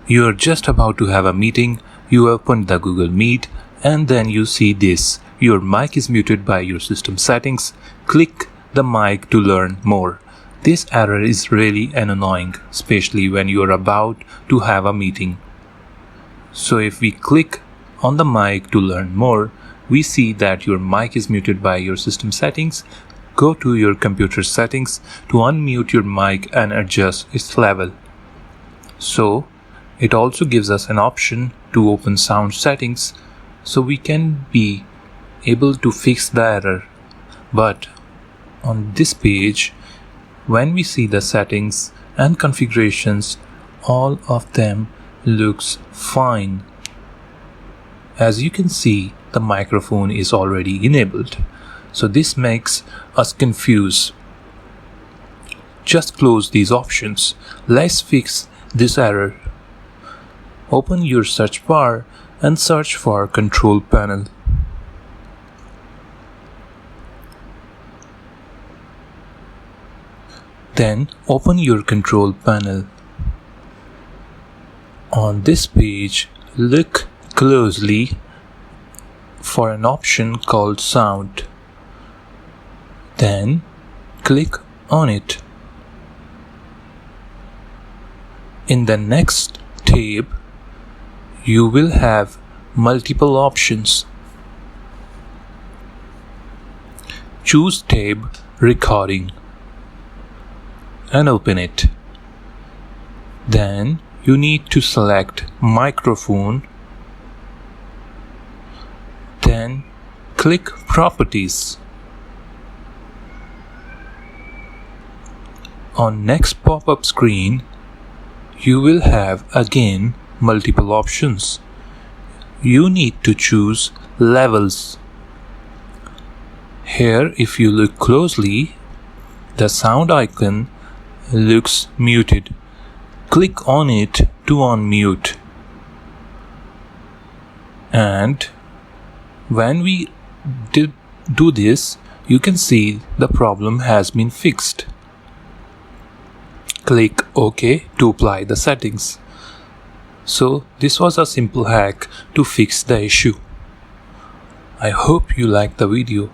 You're just about to have a meeting, you open the Google Meet, and then you see this. Your mic is muted by your system settings. Click the mic to learn more. This error is really annoying, especially when you're about to have a meeting. So if we click on the mic to learn more, we see that your mic is muted by your system settings. Go to your computer settings to unmute your mic and adjust its level. So it also gives us an option to open sound settings so we can be able to fix the error. But on this page, when we see the settings and configurations, all of them looks fine. As you can see, the microphone is already enabled. So this makes us confused. Just close these options. Let's fix this error. Open your search bar and search for Control Panel. Then open your Control Panel. On this page, look closely for an option called Sound. Then click on it. In the next tab, you will have multiple options. Choose tab Recording and open it. Then you need to select Microphone. Then click Properties. On next pop-up screen, you will have again multiple options. You need to choose Levels. Here, if you look closely, the sound icon looks muted. Click on it to unmute. And when we do this, you can see the problem has been fixed. Click OK to apply the settings. So this was a simple hack to fix the issue. I hope you liked the video.